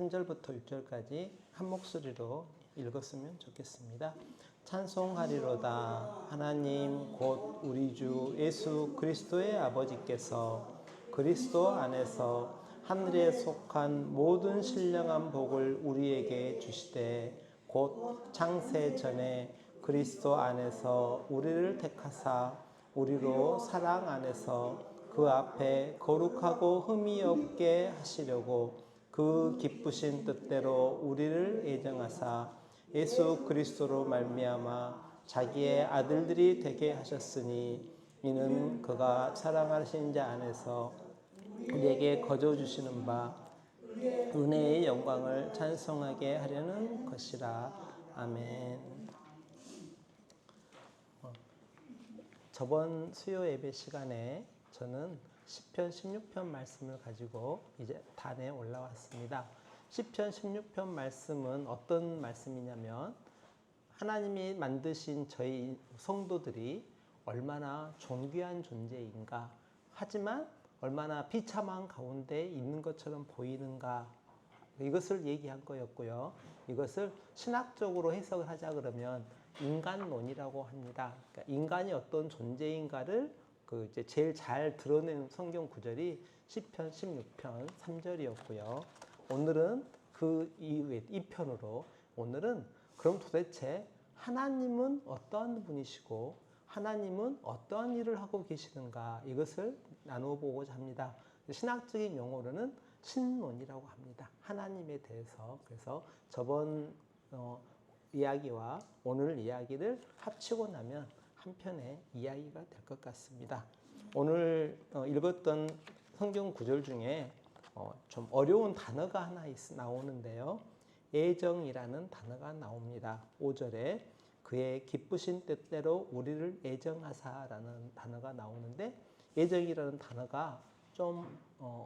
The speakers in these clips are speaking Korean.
3절부터 6절까지 한 목소리로 읽었으면 좋겠습니다. 찬송하리로다. 하나님 곧 우리 주 예수 그리스도의 아버지께서 그리스도 안에서 하늘에 속한 모든 신령한 복을 우리에게 주시되 곧 창세 전에 그리스도 안에서 우리를 택하사 우리로 사랑 안에서 그 앞에 거룩하고 흠이 없게 하시려고 그 기쁘신 뜻대로 우리를 예정하사 예수 그리스도로 말미암아 자기의 아들들이 되게 하셨으니 이는 그가 사랑하신 자 안에서 우리에게 거저 주시는 바 은혜의 영광을 찬송하게 하려는 것이라. 아멘. 저번 수요 예배 시간에 저는 시편 16편 말씀을 가지고 이제 단에 올라왔습니다. 시편 16편 말씀은 어떤 말씀이냐면 하나님이 만드신 저희 성도들이 얼마나 존귀한 존재인가, 하지만 얼마나 비참한 가운데 있는 것처럼 보이는가, 이것을 얘기한 거였고요. 이것을 신학적으로 해석을 하자 그러면 인간론이라고 합니다. 그러니까 인간이 어떤 존재인가를 이제 제일 잘 드러내는 성경 구절이 시편 16편 3절이었고요. 오늘은 그 이후에 이 편으로 오늘은 그럼 도대체 하나님은 어떠한 분이시고 하나님은 어떠한 일을 하고 계시는가, 이것을 나누어 보고자 합니다. 신학적인 용어로는 신론이라고 합니다. 하나님에 대해서. 그래서 저번 이야기와 오늘 이야기를 합치고 나면 한 편의 이야기가 될 것 같습니다. 오늘 읽었던 성경 구절 중에 좀 어려운 단어가 하나 나오는데요. 애정이라는 단어가 나옵니다. 5절에 그의 기쁘신 뜻대로 우리를 애정하사라는 단어가 나오는데, 애정이라는 단어가 좀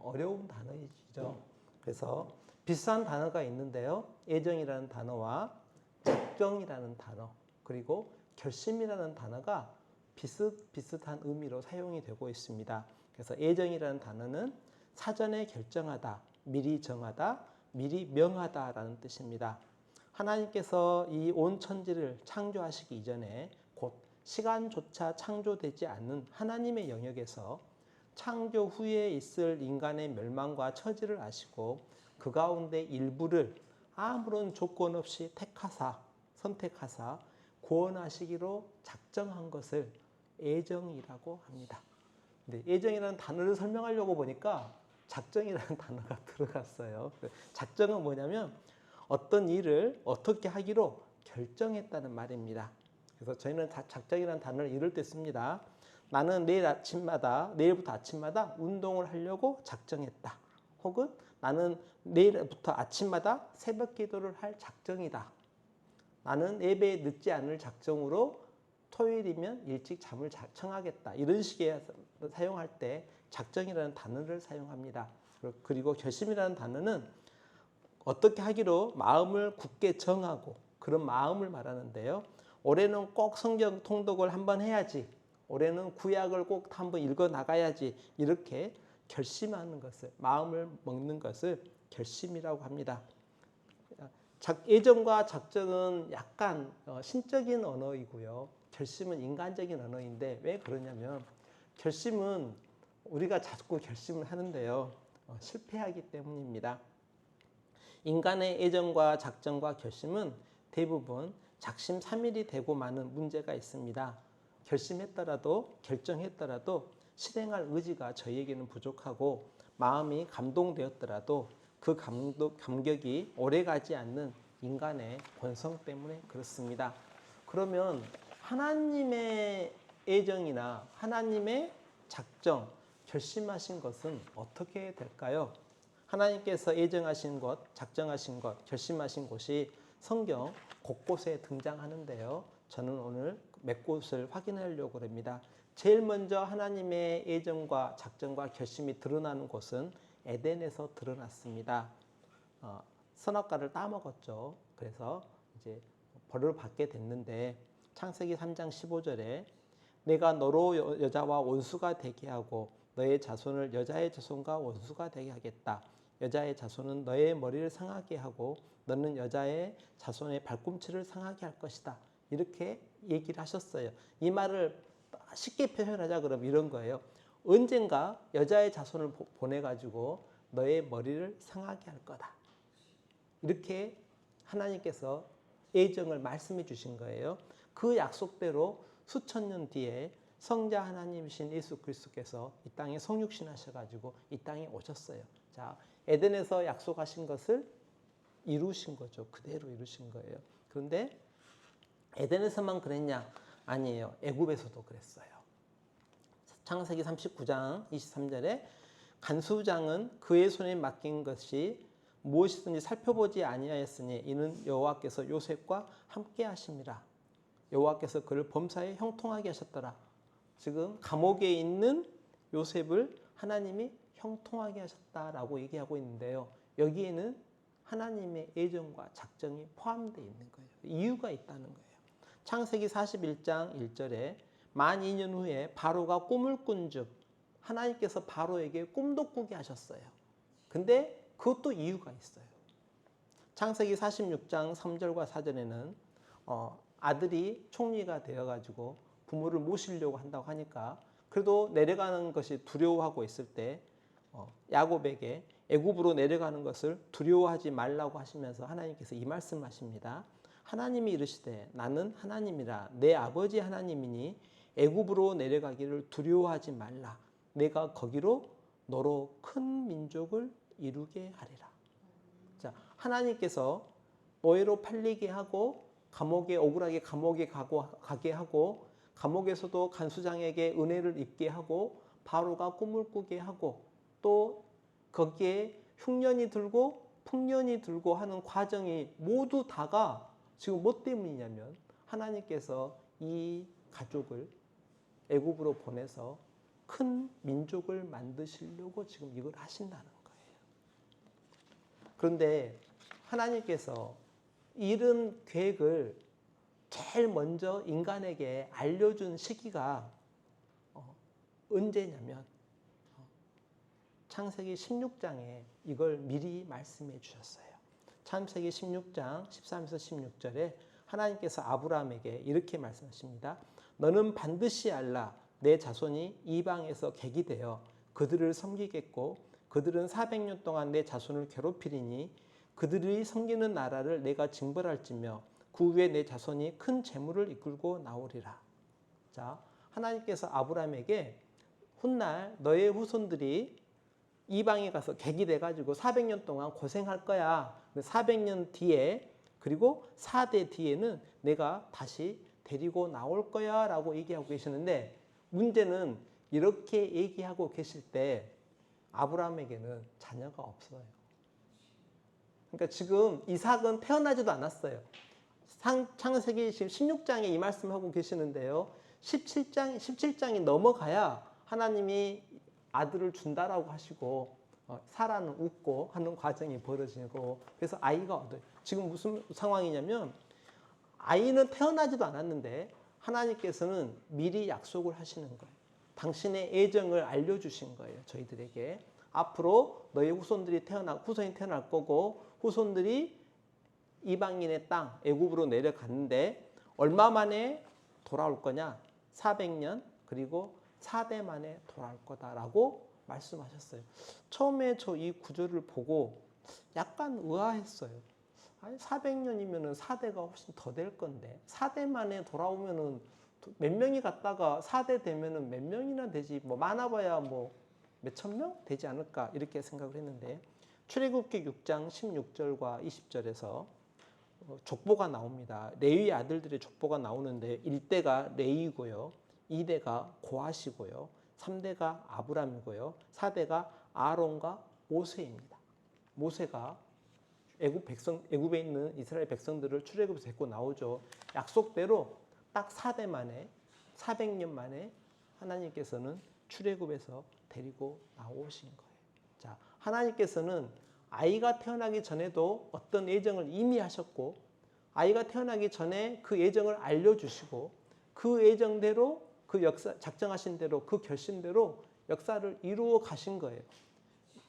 어려운 단어이죠. 그래서 비슷한 단어가 있는데요. 애정이라는 단어와 작정이라는 단어, 그리고 결심이라는 단어가 비슷한 의미로 사용이 되고 있습니다. 그래서 애정이라는 단어는 사전에 결정하다, 미리 정하다, 미리 명하다라는 뜻입니다. 하나님께서 이 온 천지를 창조하시기 이전에 곧 시간조차 창조되지 않는 하나님의 영역에서 창조 후에 있을 인간의 멸망과 처지를 아시고 그 가운데 일부를 아무런 조건 없이 선택하사 구원하시기로 작정한 것을 애정이라고 합니다. 근데 애정이라는 단어를 설명하려고 보니까 작정이라는 단어가 들어갔어요. 작정은 뭐냐면 어떤 일을 어떻게 하기로 결정했다는 말입니다. 그래서 저희는 작정이라는 단어를 이럴 때 씁니다. 나는 내일부터 아침마다 운동을 하려고 작정했다. 혹은 나는 내일부터 아침마다 새벽 기도를 할 작정이다. 나는 예배에 늦지 않을 작정으로 토요일이면 일찍 잠을 청하겠다. 이런 식의 사용할 때 작정이라는 단어를 사용합니다. 그리고 결심이라는 단어는 어떻게 하기로 마음을 굳게 정하고 그런 마음을 말하는데요. 올해는 꼭 성경 통독을 한번 해야지. 올해는 구약을 꼭 한번 읽어 나가야지. 이렇게 결심하는 것을, 마음을 먹는 것을 결심이라고 합니다. 애정과 작정은 약간 신적인 언어이고요. 결심은 인간적인 언어인데 왜 그러냐면 결심은 우리가 자꾸 결심을 하는데요. 실패하기 때문입니다. 인간의 애정과 작정과 결심은 대부분 작심삼일이 되고 마는 문제가 있습니다. 결정했더라도 실행할 의지가 저희에게는 부족하고 마음이 감동되었더라도 그 감격이 오래가지 않는 인간의 본성 때문에 그렇습니다. 그러면 하나님의 애정이나 하나님의 작정, 결심하신 것은 어떻게 될까요? 하나님께서 애정하신 것, 작정하신 것, 결심하신 것이 성경 곳곳에 등장하는데요. 저는 오늘 몇 곳을 확인하려고 합니다. 제일 먼저 하나님의 애정과 작정과 결심이 드러나는 곳은 에덴에서 드러났습니다. 선악과를 따먹었죠. 그래서 이제 벌을 받게 됐는데 창세기 3장 15절에 내가 너로 여자와 원수가 되게 하고 너의 자손을 여자의 자손과 원수가 되게 하겠다. 여자의 자손은 너의 머리를 상하게 하고 너는 여자의 자손의 발꿈치를 상하게 할 것이다. 이렇게 얘기를 하셨어요. 이 말을 쉽게 표현하자 그러면 이런 거예요. 언젠가 여자의 자손을 보내가지고 너의 머리를 상하게 할 거다. 이렇게 하나님께서 예정을 말씀해 주신 거예요. 그 약속대로 수천 년 뒤에 성자 하나님이신 예수 그리스도께서 이 땅에 성육신 하셔가지고 이 땅에 오셨어요. 자, 에덴에서 약속하신 것을 이루신 거죠. 그대로 이루신 거예요. 그런데 에덴에서만 그랬냐? 아니에요. 애굽에서도 그랬어요. 창세기 39장 23절에 간수장은 그의 손에 맡긴 것이 무엇이든지 살펴보지 아니하였으니 이는 여호와께서 요셉과 함께 하심이라. 여호와께서 그를 범사에 형통하게 하셨더라. 지금 감옥에 있는 요셉을 하나님이 형통하게 하셨다라고 얘기하고 있는데요. 여기에는 하나님의 예정과 작정이 포함되어 있는 거예요. 이유가 있다는 거예요. 창세기 41장 1절에 만 2년 후에 바로가 꿈을 꾼 즉 하나님께서 바로에게 꿈도 꾸게 하셨어요. 근데 그것도 이유가 있어요. 창세기 46장 3절과 4절에는 아들이 총리가 되어가지고 부모를 모시려고 한다고 하니까 그래도 내려가는 것이 두려워하고 있을 때 야곱에게 애굽으로 내려가는 것을 두려워하지 말라고 하시면서 하나님께서 이 말씀하십니다. 하나님이 이르시되 나는 하나님이라 내 아버지 하나님이니 애굽으로 내려가기를 두려워하지 말라. 내가 거기로 너로 큰 민족을 이루게 하리라. 자, 하나님께서 노예로 팔리게 하고 감옥에 억울하게 감옥에 가게 하고 감옥에서도 간수장에게 은혜를 입게 하고 바로가 꿈을 꾸게 하고 또 거기에 흉년이 들고 풍년이 들고 하는 과정이 모두 다가 지금 뭐 때문이냐면 하나님께서 이 가족을 애굽으로 보내서 큰 민족을 만드시려고 지금 이걸 하신다는 거예요. 그런데 하나님께서 이런 계획을 제일 먼저 인간에게 알려준 시기가 언제냐면 창세기 16장에 이걸 미리 말씀해 주셨어요. 창세기 16장 13에서 16절에 하나님께서 아브라함에게 이렇게 말씀하십니다. 너는 반드시 알라. 내 자손이 이방에서 객이 되어 그들을 섬기겠고 그들은 400년 동안 내 자손을 괴롭히리니 그들이 섬기는 나라를 내가 징벌할지며 그 후에 내 자손이 큰 재물을 이끌고 나오리라. 자, 하나님께서 아브라함에게 훗날 너의 후손들이 이방에 가서 객이 돼가지고 400년 동안 고생할 거야. 400년 뒤에 그리고 4대 뒤에는 내가 다시 데리고 나올 거야 라고 얘기하고 계시는데 문제는 이렇게 얘기하고 계실 때 아브라함에게는 자녀가 없어요. 그러니까 지금 이삭은 태어나지도 않았어요. 창세기 16장에 이 말씀하고 계시는데요. 17장이 넘어가야 하나님이 아들을 준다라고 하시고 사라는 웃고 하는 과정이 벌어지고 그래서 아이가 얻어요. 지금 무슨 상황이냐면 아이는 태어나지도 않았는데 하나님께서는 미리 약속을 하시는 거예요. 당신의 애정을 알려주신 거예요. 저희들에게. 앞으로 너의 후손이 태어날 거고 후손들이 이방인의 땅 애굽으로 내려갔는데 얼마 만에 돌아올 거냐? 400년 그리고 4대 만에 돌아올 거다라고 말씀하셨어요. 처음에 저 이 구절을 보고 약간 의아했어요. 아니 400년이면 4대가 훨씬 더 될 건데 4대 만에 돌아오면은 몇 명이 갔다가 4대 되면은 몇 명이나 되지 뭐 많아봐야 뭐 몇천 명 되지 않을까 이렇게 생각을 했는데 출애굽기 6장 16절과 20절에서 족보가 나옵니다. 레위 아들들의 족보가 나오는데 1대가 레위고요. 2대가 고핫이고요. 3대가 아브람이고요. 4대가 아론과 모세입니다. 모세가 애굽에 있는 이스라엘 백성들을 출애굽에서 데리고 나오죠. 약속대로 딱 4대 만에 400년 만에 하나님께서는 출애굽에서 데리고 나오신 거예요. 자, 하나님께서는 아이가 태어나기 전에도 어떤 예정을 이미 하셨고 아이가 태어나기 전에 그 예정을 알려주시고 그 예정대로 그 역사 작정하신 대로 그 결심대로 역사를 이루어 가신 거예요.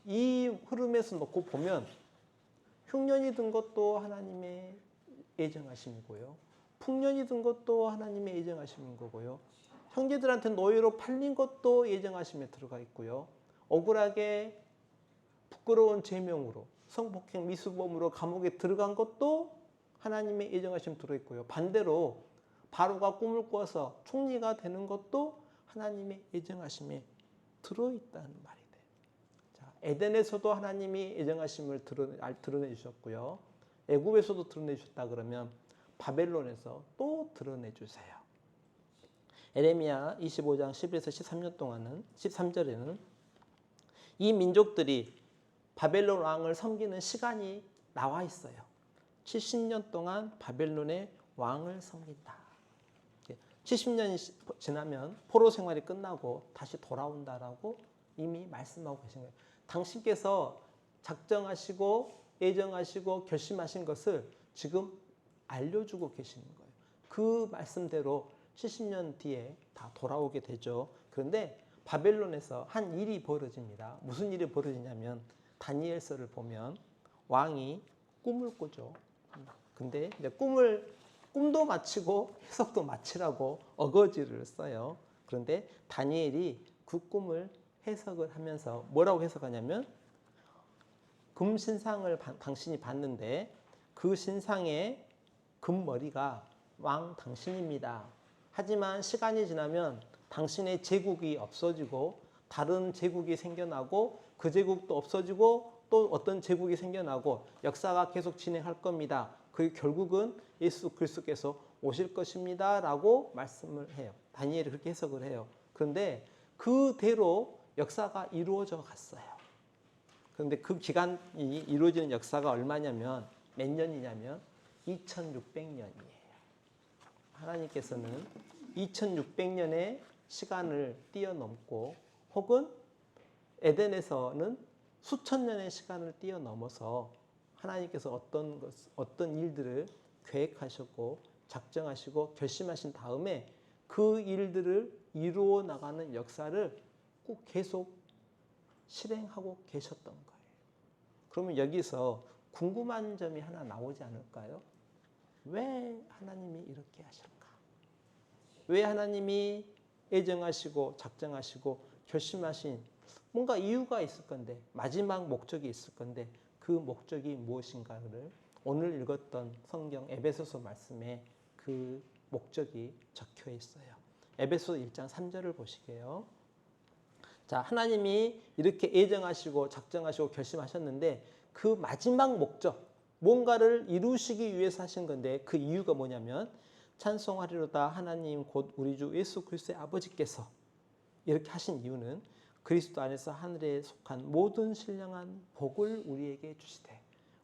이 흐름에서 놓고 보면 흉년이 든 것도 하나님의 예정하심이고요. 풍년이 든 것도 하나님의 예정하심인 거고요. 형제들한테 노예로 팔린 것도 예정하심에 들어가 있고요. 억울하게 부끄러운 죄명으로 성폭행 미수범으로 감옥에 들어간 것도 하나님의 예정하심 들어있고요. 반대로 바로가 꿈을 꾸어서 총리가 되는 것도 하나님의 예정하심에 들어있다는 말이 돼요. 자, 에덴에서도 하나님이 예정하심을 드러내 주셨고요. 애굽에서도 드러내 주셨다 그러면 바벨론에서 또 드러내 주세요. 에레미야 25장 11에서 13절에는 이 민족들이 바벨론 왕을 섬기는 시간이 나와 있어요. 70년 동안 바벨론의 왕을 섬긴다. 70년이 지나면 포로 생활이 끝나고 다시 돌아온다라고 이미 말씀하고 계신 거예요. 당신께서 작정하시고 예정하시고 결심하신 것을 지금 알려주고 계시는 거예요. 그 말씀대로 70년 뒤에 다 돌아오게 되죠. 그런데 바벨론에서 한 일이 벌어집니다. 무슨 일이 벌어지냐면 다니엘서를 보면 왕이 꿈을 꾸죠. 근데 이제 꿈도 마치고 해석도 마치라고 어거지를 써요. 그런데 다니엘이 그 꿈을 해석을 하면서 뭐라고 해석하냐면 금 신상을 당신이 봤는데 그 신상의 금머리가 왕 당신입니다. 하지만 시간이 지나면 당신의 제국이 없어지고 다른 제국이 생겨나고 그 제국도 없어지고 또 어떤 제국이 생겨나고 역사가 계속 진행할 겁니다. 그 결국은 예수 그리스도께서 오실 것입니다. 라고 말씀을 해요. 다니엘이 그렇게 해석을 해요. 그런데 그대로 역사가 이루어져 갔어요. 그런데 그 기간이 이루어지는 역사가 얼마냐면 몇 년이냐면 2600년이에요. 하나님께서는 2600년의 시간을 뛰어넘고 혹은 에덴에서는 수천 년의 시간을 뛰어넘어서 하나님께서 어떤 일들을 계획하셨고 작정하시고 결심하신 다음에 그 일들을 이루어 나가는 역사를 꼭 계속 실행하고 계셨던 거예요. 그러면 여기서 궁금한 점이 하나 나오지 않을까요? 왜 하나님이 이렇게 하실까? 왜 하나님이 예정하시고 작정하시고 결심하신 뭔가 이유가 있을 건데 마지막 목적이 있을 건데 그 목적이 무엇인가를 오늘 읽었던 성경 에베소서 말씀에 그 목적이 적혀 있어요. 에베소 1장 3절을 보시게요. 자, 하나님이 이렇게 예정하시고 작정하시고 결심하셨는데 그 마지막 목적, 뭔가를 이루시기 위해서 하신 건데 그 이유가 뭐냐면 찬송하리로다 하나님 곧 우리 주 예수 그리스도의 아버지께서 이렇게 하신 이유는 그리스도 안에서 하늘에 속한 모든 신령한 복을 우리에게 주시되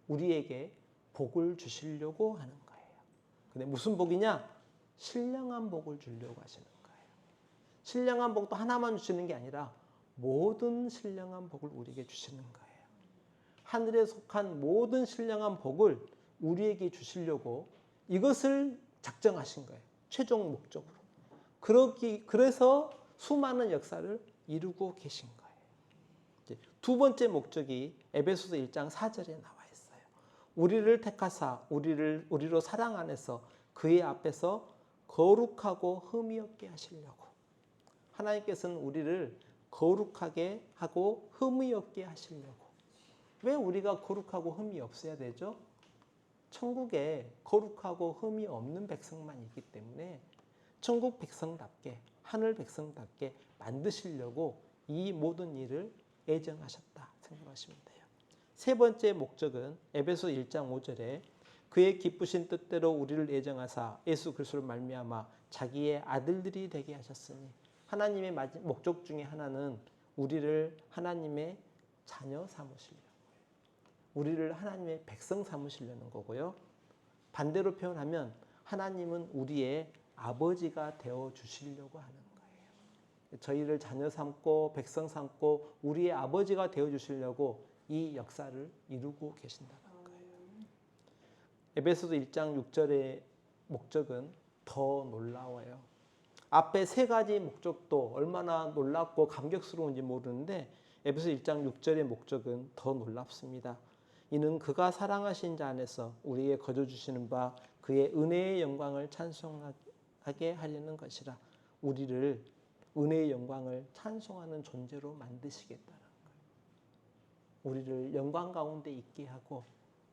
우리에게 복을 주시려고 하는 거예요. 근데 무슨 복이냐? 신령한 복을 주려고 하시는 거예요. 신령한 복도 하나만 주시는 게 아니라 모든 신령한 복을 우리에게 주시는 거예요. 하늘에 속한 모든 신령한 복을 우리에게 주시려고 이것을 작정하신 거예요. 최종 목적으로. 그래서 수많은 역사를 이루고 계신 거예요. 두 번째 목적이 에베소서 1장 4절에 나와 있어요. 우리를 택하사 우리로 사랑 안에서 그의 앞에서 거룩하고 흠이 없게 하시려고. 하나님께서는 우리를 거룩하게 하고 흠이 없게 하시려고. 왜 우리가 거룩하고 흠이 없어야 되죠? 천국에 거룩하고 흠이 없는 백성만 있기 때문에 천국 백성답게 하늘 백성답게 만드시려고 이 모든 일을 예정하셨다 생각하시면 돼요. 세 번째 목적은 에베소 1장 5절에 그의 기쁘신 뜻대로 우리를 예정하사 예수 그리스도를 말미암아 자기의 아들들이 되게 하셨으니 하나님의 목적 중에 하나는 우리를 하나님의 자녀 삼으시려고 우리를 하나님의 백성 삼으시려는 거고요. 반대로 표현하면 하나님은 우리의 아버지가 되어 주시려고 하는 거예요. 저희를 자녀 삼고 백성 삼고 우리의 아버지가 되어 주시려고 이 역사를 이루고 계신다는 거예요. 에베소서 1장 6절의 목적은 더 놀라워요. 앞에 세 가지 목적도 얼마나 놀랍고 감격스러운지 모르는데 에베소 1장 6절의 목적은 더 놀랍습니다. 이는 그가 사랑하신 자 안에서 우리에게 거저 주시는 바 그의 은혜의 영광을 찬송하게 하려는 것이라. 우리를 은혜의 영광을 찬송하는 존재로 만드시겠다는 거예요. 우리를 영광 가운데 있게 하고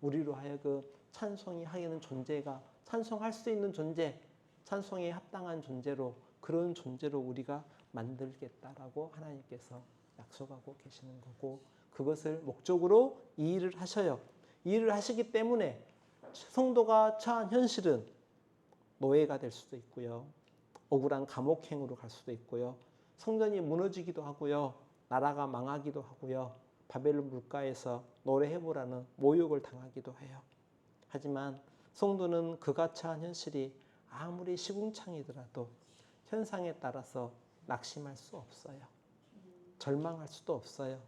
우리로 하여금 찬송이 하는 존재가 찬송할 수 있는 존재, 찬송에 합당한 존재로 그런 존재로 우리가 만들겠다라고 하나님께서 약속하고 계시는 거고 그것을 목적으로 이 일을 하셔요. 이 일을 하시기 때문에 성도가 처한 현실은 노예가 될 수도 있고요. 억울한 감옥행으로 갈 수도 있고요. 성전이 무너지기도 하고요. 나라가 망하기도 하고요. 바벨론 물가에서 노래해보라는 모욕을 당하기도 해요. 하지만 성도는 그가 처한 현실이 아무리 시궁창이더라도 현상에 따라서 낙심할 수 없어요. 절망할 수도 없어요.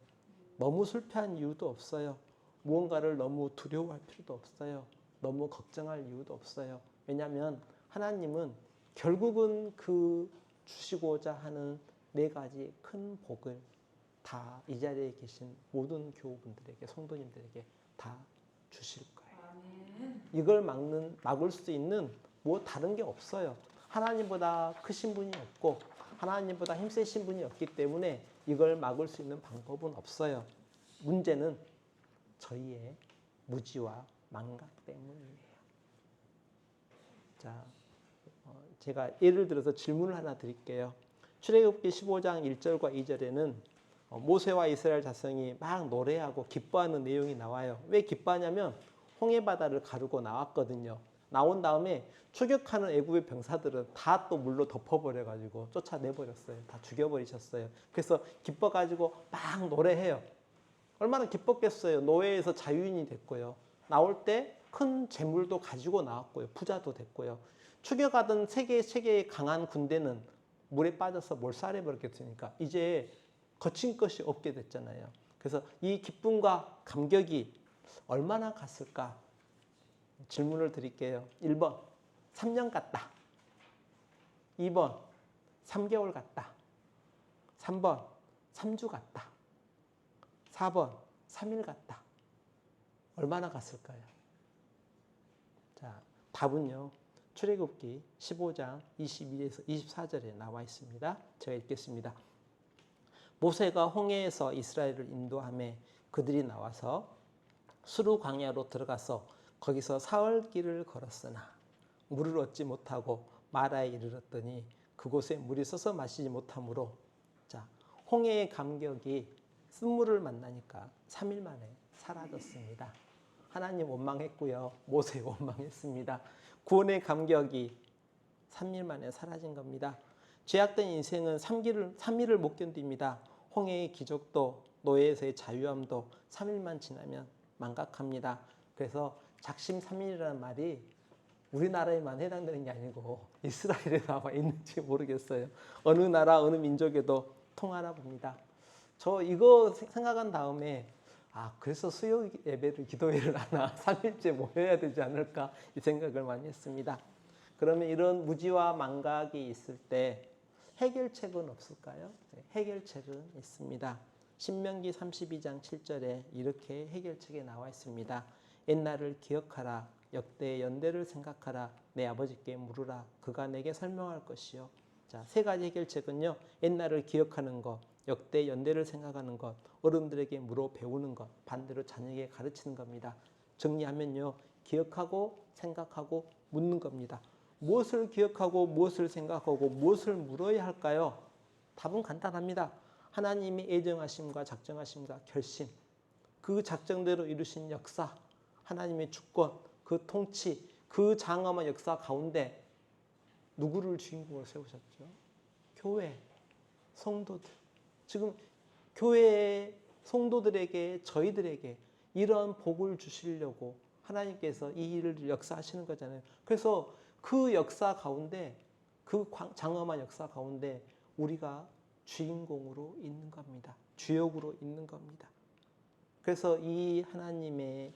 너무 실패한 이유도 없어요. 무언가를 너무 두려워할 필요도 없어요. 너무 걱정할 이유도 없어요. 왜냐하면 하나님은 결국은 그 주시고자 하는 4가지 큰 복을 다 이 자리에 계신 모든 교우분들에게 성도님들에게 다 주실 거예요. 이걸 막을 수 있는 뭐 다른 게 없어요. 하나님보다 크신 분이 없고 하나님보다 힘세신 분이 없기 때문에 이걸 막을 수 있는 방법은 없어요. 문제는 저희의 무지와 망각 때문이에요. 자, 제가 예를 들어서 질문을 하나 드릴게요. 출애굽기 15장 1절과 2절에는 모세와 이스라엘 자성이 막 노래하고 기뻐하는 내용이 나와요. 왜 기뻐하냐면 홍해바다를 가르고 나왔거든요. 나온 다음에 추격하는 애굽의 병사들은 다 또 물로 덮어버려가지고 쫓아내버렸어요. 다 죽여버리셨어요. 그래서 기뻐가지고 막 노래해요. 얼마나 기뻤겠어요. 노예에서 자유인이 됐고요. 나올 때 큰 재물도 가지고 나왔고요. 부자도 됐고요. 추격하던 세계의 강한 군대는 물에 빠져서 몰살해버렸겠으니까 이제 거친 것이 없게 됐잖아요. 그래서 이 기쁨과 감격이 얼마나 갔을까? 질문을 드릴게요. 1번, 3년 갔다. 2번, 3개월 갔다. 3번, 3주 갔다. 4번, 3일 갔다. 얼마나 갔을까요? 자, 답은요. 출애굽기 15장 22에서 24절에 나와 있습니다. 제가 읽겠습니다. 모세가 홍해에서 이스라엘을 인도하며 그들이 나와서 수르 광야로 들어가서 거기서 사흘 길을 걸었으나 물을 얻지 못하고 마라에 이르렀더니 그곳에 물이 서서 마시지 못하므로 자, 홍해의 감격이 쓴물을 만나니까 3일 만에 사라졌습니다. 하나님 원망했고요. 모세 원망했습니다. 구원의 감격이 3일 만에 사라진 겁니다. 죄악된 인생은 3일을 못 견딥니다. 홍해의 기적도 노예에서의 자유함도 3일만 지나면 망각합니다. 그래서 작심 3일이라는 말이 우리나라에만 해당되는 게 아니고 이스라엘에 나와 있는지 모르겠어요. 어느 나라 어느 민족에도 통하나 봅니다. 저 이거 생각한 다음에 그래서 수요 예배를 기도회를 하나 3일째 모여야 되지 않을까 이 생각을 많이 했습니다. 그러면 이런 무지와 망각이 있을 때 해결책은 없을까요? 네, 해결책은 있습니다. 신명기 32장 7절에 이렇게 해결책에 나와 있습니다. 옛날을 기억하라. 역대의 연대를 생각하라. 내 아버지께 물으라. 그가 내게 설명할 것이요. 자, 3가지 해결책은요. 옛날을 기억하는 것, 역대 연대를 생각하는 것, 어른들에게 물어 배우는 것, 반대로 자녀에게 가르치는 겁니다. 정리하면요. 기억하고 생각하고 묻는 겁니다. 무엇을 기억하고 무엇을 생각하고 무엇을 물어야 할까요? 답은 간단합니다. 하나님이 예정하심과 작정하심과 결심, 그 작정대로 이루신 역사, 하나님의 주권, 그 통치, 그 장엄한 역사 가운데 누구를 주인공으로 세우셨죠? 교회, 성도들. 지금 교회의 성도들에게 저희들에게 이런 복을 주시려고 하나님께서 이 일을 역사하시는 거잖아요. 그래서 그 역사 가운데 그 장엄한 역사 가운데 우리가 주인공으로 있는 겁니다. 주역으로 있는 겁니다. 그래서 이 하나님의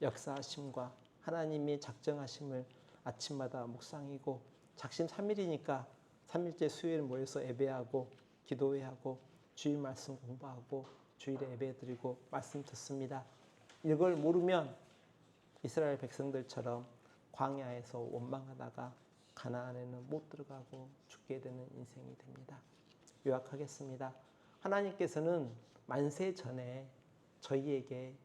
역사하심과 하나님의 작정하심을 아침마다 묵상이고 작심 3일이니까 3일째 수요일 모여서 예배하고 기도회하고 주일 말씀 공부하고 주일에 예배드리고 말씀 듣습니다. 이걸 모르면 이스라엘 백성들처럼 광야에서 원망하다가 가나안에는 못 들어가고 죽게 되는 인생이 됩니다. 요약하겠습니다. 하나님께서는 만세 전에 저희에게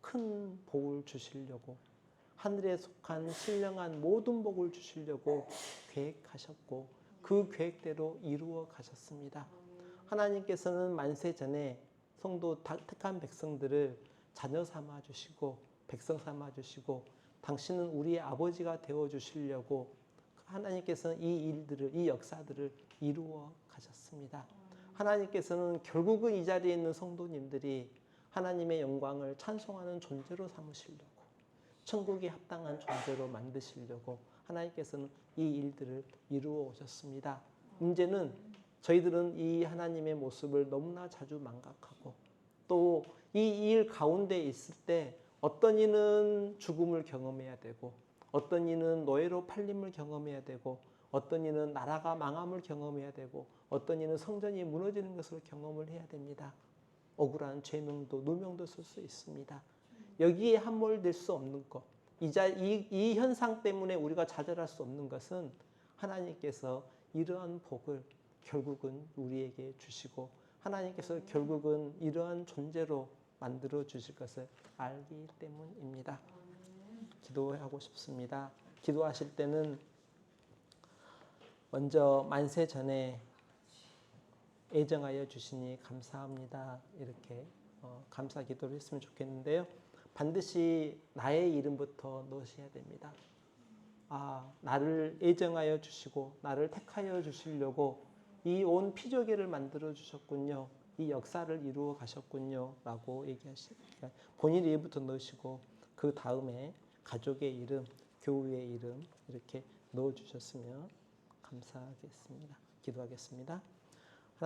큰 복을 주시려고 하늘에 속한 신령한 모든 복을 주시려고 계획하셨고 그 계획대로 이루어 가셨습니다. 하나님께서는 만세 전에 성도 택한 백성들을 자녀 삼아 주시고 백성 삼아 주시고 당신은 우리의 아버지가 되어 주시려고 하나님께서는 이 일들을 이 역사들을 이루어 가셨습니다. 하나님께서는 결국은 이 자리에 있는 성도님들이 하나님의 영광을 찬송하는 존재로 삼으시려고 천국에 합당한 존재로 만드시려고 하나님께서는 이 일들을 이루어 오셨습니다. 문제는 저희들은 이 하나님의 모습을 너무나 자주 망각하고 또 이 일 가운데 있을 때 어떤 이는 죽음을 경험해야 되고 어떤 이는 노예로 팔림을 경험해야 되고 어떤 이는 나라가 망함을 경험해야 되고 어떤 이는 성전이 무너지는 것을 경험을 해야 됩니다. 억울한 죄명도 누명도 쓸 수 있습니다. 여기에 함몰될 수 없는 것, 이 현상 때문에 우리가 좌절할 수 없는 것은 하나님께서 이러한 복을 결국은 우리에게 주시고 하나님께서 결국은 이러한 존재로 만들어 주실 것을 알기 때문입니다. 기도하고 싶습니다. 기도하실 때는 먼저 만세 전에 애정하여 주시니 감사합니다. 이렇게 감사 기도를 했으면 좋겠는데요. 반드시 나의 이름부터 넣으셔야 됩니다. 나를 애정하여 주시고 나를 택하여 주시려고 이 온 피조계를 만들어 주셨군요. 이 역사를 이루어 가셨군요. 라고 얘기하시니까 본인 이름부터 넣으시고 그 다음에 가족의 이름, 교우의 이름 이렇게 넣어주셨으면 감사하겠습니다. 기도하겠습니다.